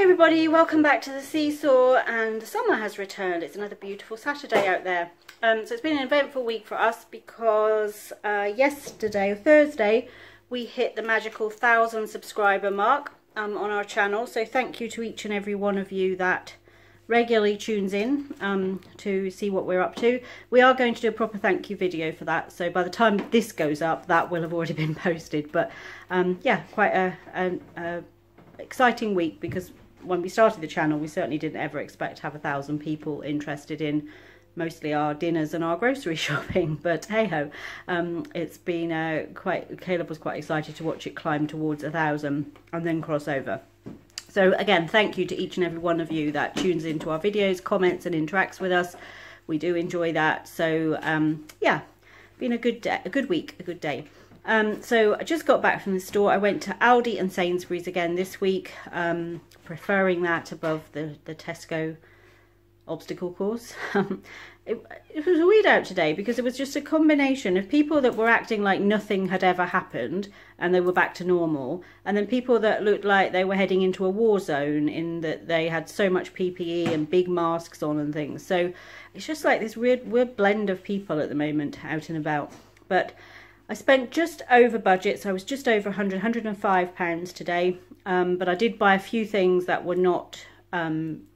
everybody, welcome back to the SeeSaw, and the summer has returned. It's another beautiful Saturday out there. So it's been an eventful week for us because yesterday or Thursday we hit the magical 1,000 subscriber mark on our channel. So thank you to each and every one of you that regularly tunes in to see what we're up to. We are going to do a proper thank you video for that, so by the time this goes up that will have already been posted. But yeah, quite a exciting week, because when we started the channel we certainly didn't ever expect to have 1,000 people interested in mostly our dinners and our grocery shopping, but hey ho, it's been Caleb was quite excited to watch it climb towards 1,000 and then cross over. So again, thank you to each and every one of you that tunes into our videos, comments and interacts with us. We do enjoy that. So yeah, been a good day, a good week, a good day. So I just got back from the store. I went to Aldi and Sainsbury's again this week, preferring that above the Tesco obstacle course. It was weird out today because it was just a combination of people that were acting like nothing had ever happened and they were back to normal, and then people that looked like they were heading into a war zone in that they had so much PPE and big masks on and things. So it's just like this weird blend of people at the moment out and about. But I spent just over budget, so I was just over £105 today, but I did buy a few things that were not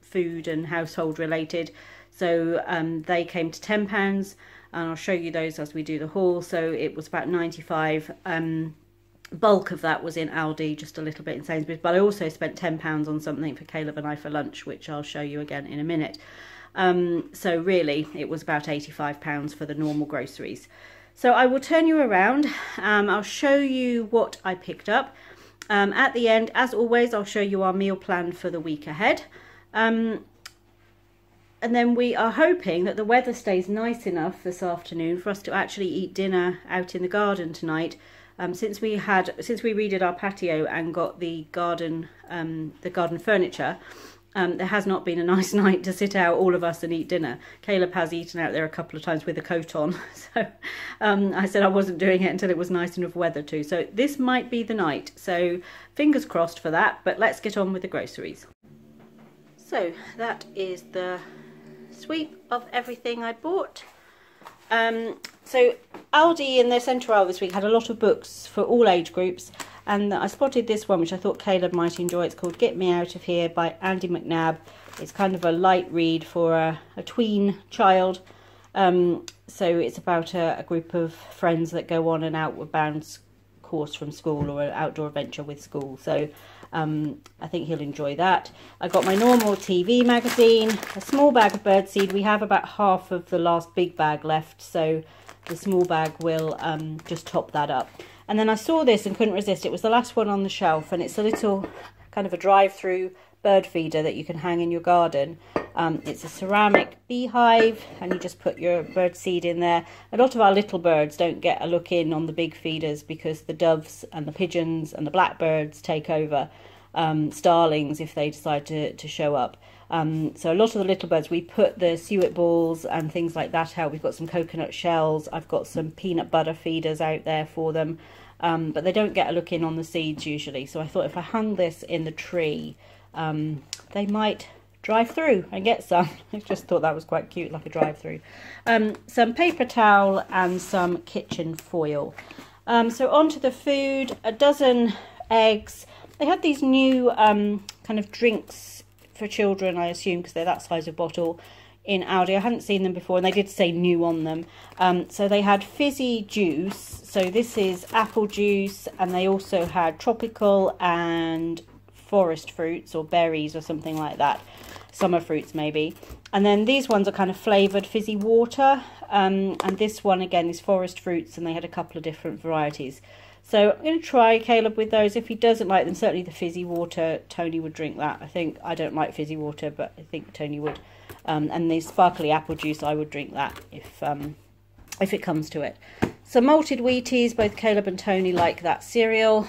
food and household related, so they came to £10, and I'll show you those as we do the haul. So it was about 95. Bulk of that was in Aldi, just a little bit in Sainsbury's, but I also spent £10 on something for Caleb and I for lunch, which I'll show you again in a minute. So really it was about £85 for the normal groceries. So I will turn you around. I'll show you what I picked up. At the end, as always, I'll show you our meal plan for the week ahead. And then we are hoping that the weather stays nice enough this afternoon for us to actually eat dinner out in the garden tonight. Since we redid our patio and got the garden furniture, there has not been a nice night to sit out, all of us, and eat dinner. Caleb has eaten out there a couple of times with a coat on, so I said I wasn't doing it until it was nice enough weather too. So this might be the night, so fingers crossed for that, but let's get on with the groceries. So that is the sweep of everything I bought. So Aldi in their centre aisle this week had a lot of books for all age groups, and I spotted this one which I thought Caleb might enjoy. It's called Get Me Out of Here by Andy McNabb. It's kind of a light read for a tween child. So it's about a group of friends that go on an outward bound course from school, or an outdoor adventure with school. So I think he'll enjoy that. I got my normal TV magazine, a small bag of Birdseed. We have about half of the last big bag left, so the small bag will just top that up. And then I saw this and couldn't resist. It was the last one on the shelf, and it's a little kind of a drive-through bird feeder that you can hang in your garden. It's a ceramic beehive, and you just put your bird seed in there. A lot of our little birds don't get a look in on the big feeders because the doves and the pigeons and the blackbirds take over, starlings if they decide to show up. So a lot of the little birds, we put the suet balls and things like that out. We've got some coconut shells. I've got some peanut butter feeders out there for them, but they don't get a look in on the seeds usually. So I thought if I hung this in the tree, they might drive through and get some. I just thought that was quite cute, like a drive-through. Some paper towel and some kitchen foil. So on to the food. A dozen eggs. They had these new kind of drinks for children, I assume, because they're that size of bottle, in Aldi. I hadn't seen them before, and they did say new on them. So they had fizzy juice. So this is apple juice, and they also had tropical and forest fruits or berries or something like that, summer fruits maybe. And then these ones are kind of flavoured fizzy water, and this one again is forest fruits, and they had a couple of different varieties. So I'm going to try Caleb with those. If he doesn't like them, certainly the fizzy water, Toney would drink that. I don't like fizzy water, but I think Toney would. And the sparkly apple juice, I would drink that if it comes to it. So malted Wheaties, both Caleb and Toney like that cereal.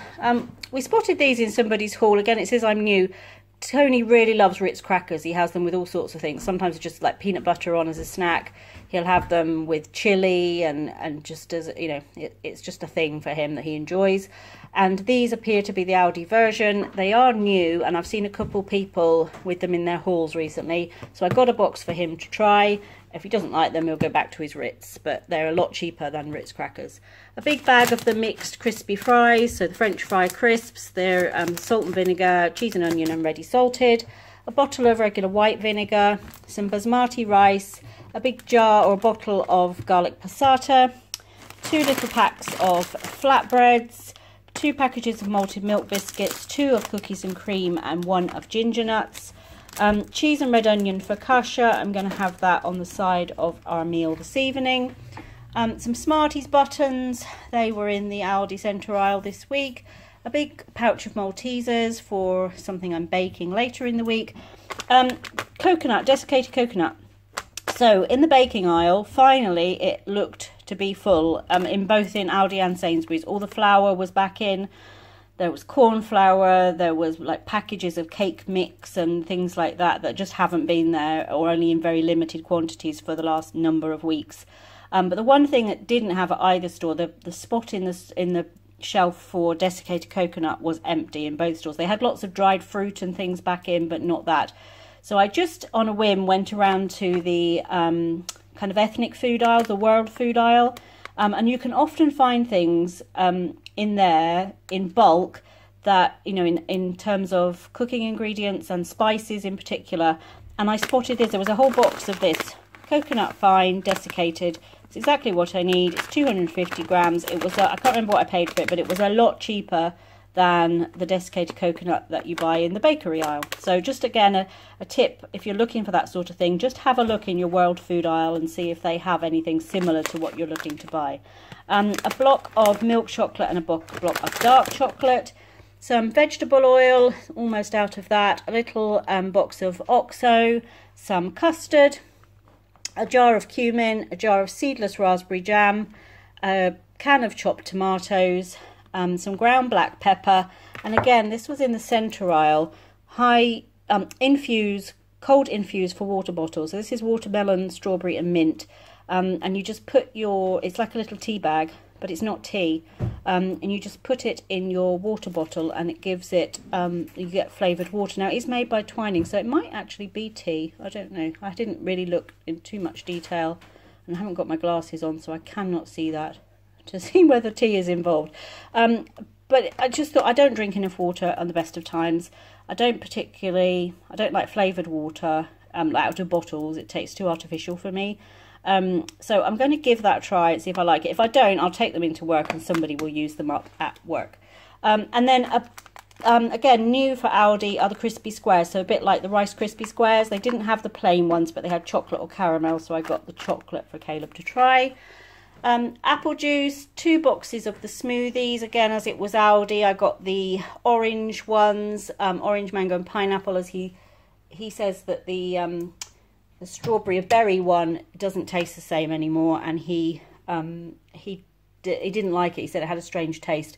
We spotted these in somebody's haul. Again, it says I'm new. Toney really loves Ritz crackers. He has them with all sorts of things. Sometimes just like peanut butter on as a snack. He'll have them with chili and just as, you know, it's just a thing for him that he enjoys. And these appear to be the Aldi version. They are new, and I've seen a couple people with them in their hauls recently. So I got a box for him to try. If he doesn't like them, he'll go back to his Ritz, but they're a lot cheaper than Ritz crackers. A big bag of the mixed crispy fries, so the French fry crisps. They're salt and vinegar, cheese and onion, and ready salted. A bottle of regular white vinegar, some basmati rice, a big jar or a bottle of garlic passata, 2 little packs of flatbreads, 2 packages of malted milk biscuits, 2 of cookies and cream, and 1 of ginger nuts. Cheese and red onion focaccia. I'm going to have that on the side of our meal this evening. Some Smarties buttons. They were in the Aldi centre aisle this week. A big pouch of Maltesers for something I'm baking later in the week. Coconut, desiccated coconut. So in the baking aisle, finally it looked to be full, both in Aldi and Sainsbury's. All the flour was back in. There was corn flour, there was like packages of cake mix and things like that that just haven't been there, or only in very limited quantities for the last number of weeks. But the one thing that didn't have at either store, the spot in the shelf for desiccated coconut was empty in both stores. They had lots of dried fruit and things back in, but not that. So I just on a whim went around to the kind of ethnic food aisle, the world food aisle, and you can often find things in there in bulk that, you know, in terms of cooking ingredients and spices in particular. And I spotted this. There was a whole box of this coconut fine desiccated. It's exactly what I need. It's 250 grams. It was I can't remember what I paid for it, but it was a lot cheaper than the desiccated coconut that you buy in the bakery aisle. So just again a tip, if you're looking for that sort of thing, just have a look in your world food aisle and see if they have anything similar to what you're looking to buy. A block of milk chocolate and a block of dark chocolate, some vegetable oil, almost out of that, a little box of OXO, some custard, a jar of cumin, a jar of seedless raspberry jam, a can of chopped tomatoes, some ground black pepper, and again this was in the centre aisle, cold infuse for water bottles. So this is watermelon, strawberry and mint, and you just put it's like a little tea bag, but it's not tea, and you just put it in your water bottle and it gives it, you get flavoured water. Now it's made by Twining, so it might actually be tea, I don't know, I didn't really look in too much detail and I haven't got my glasses on, so I cannot see that to see whether tea is involved. But I just thought, I don't drink enough water on the best of times. I don't like flavoured water out of bottles. It tastes too artificial for me. So I'm going to give that a try and see if I like it. If I don't, I'll take them into work and somebody will use them up at work. And then again, new for Aldi are the crispy squares, so a bit like the Rice Krispie squares. They didn't have the plain ones, but they had chocolate or caramel, so I got the chocolate for Caleb to try. Apple juice, 2 boxes of the smoothies. Again, as it was Aldi, I got the orange ones, orange, mango and pineapple, as he says that the strawberry or berry one doesn't taste the same anymore, and he didn't like it. He said it had a strange taste.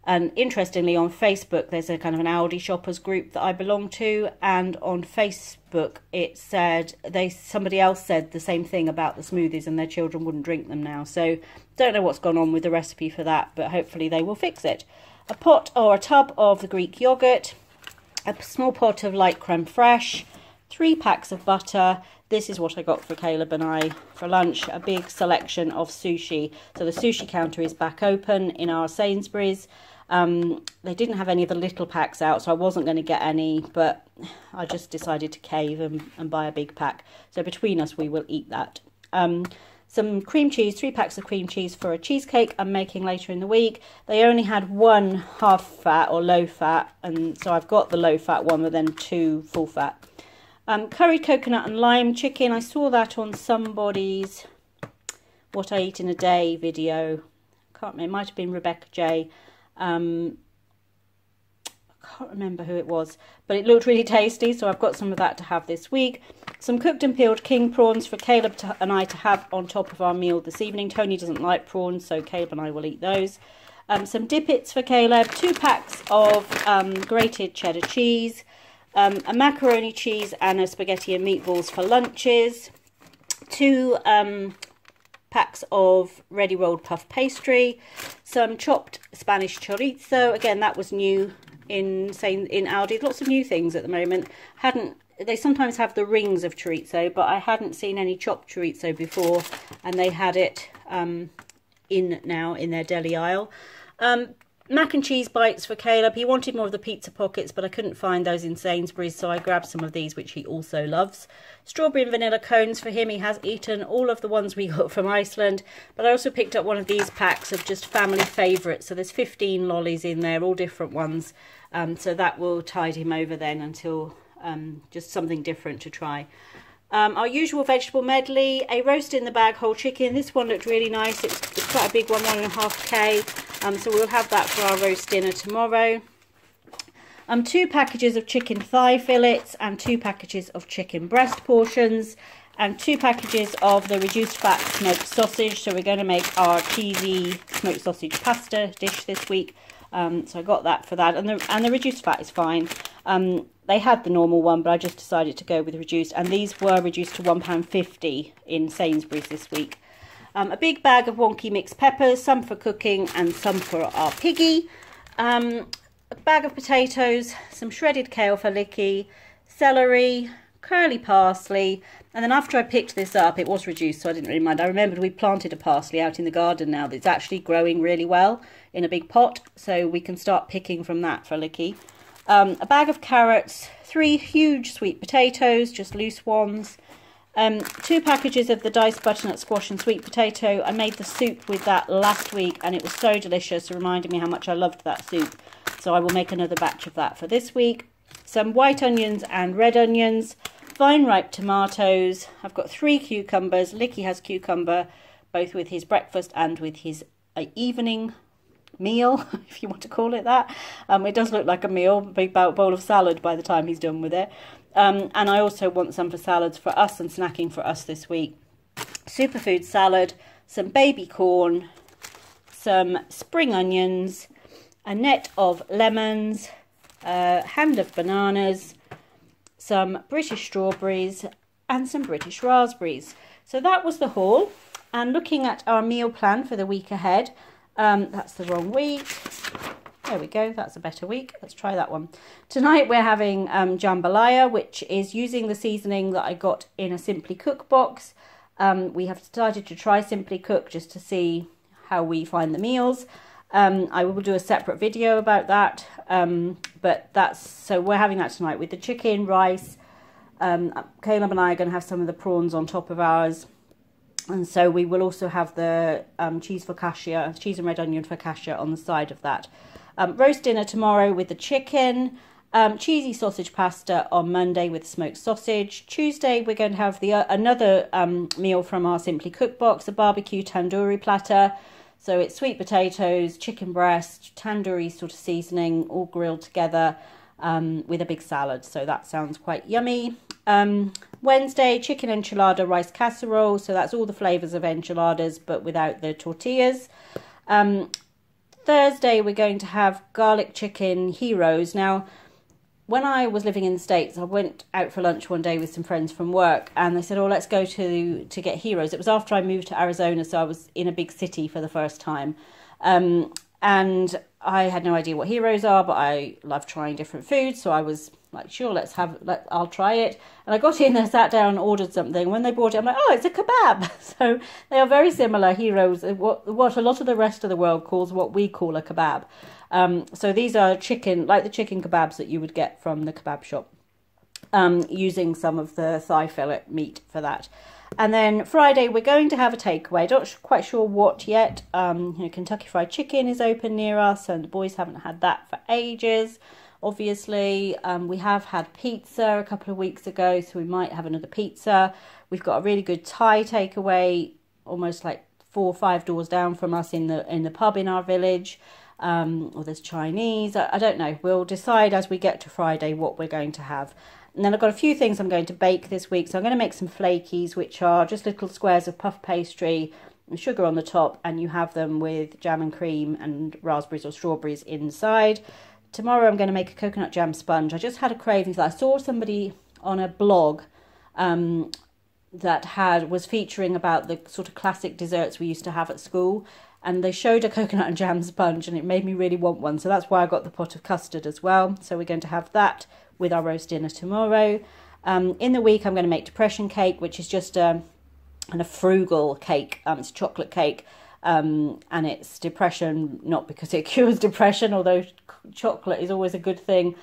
And interestingly, on Facebook there's a kind of an Aldi shoppers group that I belong to, and on Facebook it said somebody else said the same thing about the smoothies and their children wouldn't drink them now. So don't know what's gone on with the recipe for that, but hopefully they will fix it. A pot or a tub of the Greek yogurt, a small pot of light creme fraiche, 3 packs of butter. This is what I got for Caleb and I for lunch, a big selection of sushi. So the sushi counter is back open in our Sainsbury's. They didn't have any of the little packs out, so I wasn't going to get any, but I just decided to cave and buy a big pack. So between us we will eat that. Some cream cheese, 3 packs of cream cheese for a cheesecake I'm making later in the week. They only had 1 half fat or low fat, and so I've got the low fat one, but then 2 full fat. Curried coconut and lime chicken. I saw that on somebody's What I Eat in a Day video. Can't remember, it might have been Rebecca J. I can't remember who it was, but it looked really tasty, so I've got some of that to have this week. Some cooked and peeled king prawns for Caleb and I to have on top of our meal this evening. Tony doesn't like prawns, so Caleb and I will eat those. Some dippets for Caleb, 2 packs of grated cheddar cheese, a macaroni cheese and a spaghetti and meatballs for lunches, 2 packs of ready rolled puff pastry, some chopped Spanish chorizo. Again, that was new in Aldi. Lots of new things at the moment. They sometimes have the rings of chorizo, but I hadn't seen any chopped chorizo before, and they had it in their deli aisle. Mac and cheese bites for Caleb. He wanted more of the pizza pockets, but I couldn't find those in Sainsbury's, so I grabbed some of these, which he also loves. Strawberry and vanilla cones for him. He has eaten all of the ones we got from Iceland, but I also picked up one of these packs of just family favourites. So there's 15 lollies in there, all different ones. So that will tide him over then until just something different to try. Our usual vegetable medley, a roast in the bag whole chicken. This one looked really nice. It's quite a big one, 1.5 kg. So we'll have that for our roast dinner tomorrow. 2 packages of chicken thigh fillets and 2 packages of chicken breast portions and 2 packages of the reduced fat smoked sausage. So we're going to make our cheesy smoked sausage pasta dish this week. So I got that for that, and the reduced fat is fine. They had the normal one, but I just decided to go with reduced, and these were reduced to £1.50 in Sainsbury's this week. A big bag of wonky mixed peppers, some for cooking and some for our piggy. A bag of potatoes, some shredded kale for Licky, celery, curly parsley, and then after I picked this up, it was reduced, so I didn't really mind. I remembered we planted a parsley out in the garden now that's actually growing really well in a big pot, so we can start picking from that for Licky. A bag of carrots, 3 huge sweet potatoes, just loose ones, 2 packages of the diced butternut squash and sweet potato. I made the soup with that last week and it was so delicious. It reminded me how much I loved that soup. So I will make another batch of that for this week. Some white onions and red onions, vine ripe tomatoes. I've got 3 cucumbers. Licky has cucumber, both with his breakfast and with his evening meal, if you want to call it that. It does look like a meal, a big bowl of salad by the time he's done with it. And I also want some for salads for us and snacking for us this week. Superfood salad, some baby corn, some spring onions, a net of lemons, a hand of bananas, some British strawberries and some British raspberries. So that was the haul. And looking at our meal plan for the week ahead, that's the wrong week. There we go, that's a better week. Let's try that one. Tonight we're having jambalaya, which is using the seasoning that I got in a Simply Cook box. We have started to try Simply Cook just to see how we find the meals. I will do a separate video about that. So we're having that tonight with the chicken, rice. Caleb and I are going to have some of the prawns on top of ours. And so we will also have the cheese and red onion focaccia on the side of that. Roast dinner tomorrow with the chicken, cheesy sausage pasta on Monday with smoked sausage. Tuesday we're going to have another meal from our Simply Cook box, a barbecue tandoori platter. So it's sweet potatoes, chicken breast, tandoori sort of seasoning, all grilled together with a big salad. So that sounds quite yummy. Wednesday, chicken enchilada rice casserole. So that's all the flavours of enchiladas but without the tortillas. Thursday, we're going to have garlic chicken heroes. Now, when I was living in the States, I went out for lunch one day with some friends from work and they said, oh, let's go to get heroes. It was after I moved to Arizona, so I was in a big city for the first time. And I had no idea what heroes are, but I love trying different foods. So I was like, sure, I'll try it. And I got in there, sat down and ordered something. When they brought it, I'm like, oh, it's a kebab. So they are very similar heroes. What a lot of the rest of the world calls what we call a kebab. So these are chicken, like the chicken kebabs that you would get from the kebab shop, using some of the thigh fillet meat for that. And then Friday, we're going to have a takeaway. Not quite sure what yet. Kentucky Fried Chicken is open near us, and the boys haven't had that for ages. Obviously, we have had pizza a couple of weeks ago, so we might have another pizza. We've got a really good Thai takeaway, almost like 4 or 5 doors down from us in the pub in our village. Or there's Chinese. I don't know. We'll decide as we get to Friday what we're going to have. And then I've got a few things I'm going to bake this week. So I'm going to make some flakies, which are just little squares of puff pastry and sugar on the top, and you have them with jam and cream and raspberries or strawberries inside. Tomorrow I'm going to make a coconut jam sponge. I just had a craving. I saw somebody on a blog that was featuring about the sort of classic desserts we used to have at school, and they showed a coconut and jam sponge, and it made me really want one. So that's why I got the pot of custard as well. So we're going to have that with our roast dinner tomorrow. In the week, I'm going to make depression cake, which is just a frugal cake. It's a chocolate cake, and it's depression, not because it cures depression, although chocolate is always a good thing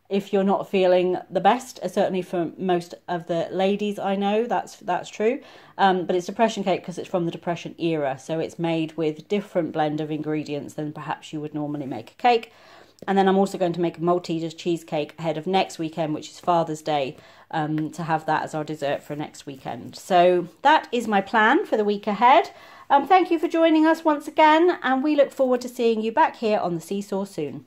if you're not feeling the best. Certainly for most of the ladies I know, that's true. But it's depression cake because it's from the depression era, so it's made with different blend of ingredients than perhaps you would normally make a cake. And then I'm also going to make a Maltesers cheesecake ahead of next weekend, which is Father's Day, to have that as our dessert for next weekend. So that is my plan for the week ahead. Thank you for joining us once again, and we look forward to seeing you back here on the SeeSaw soon.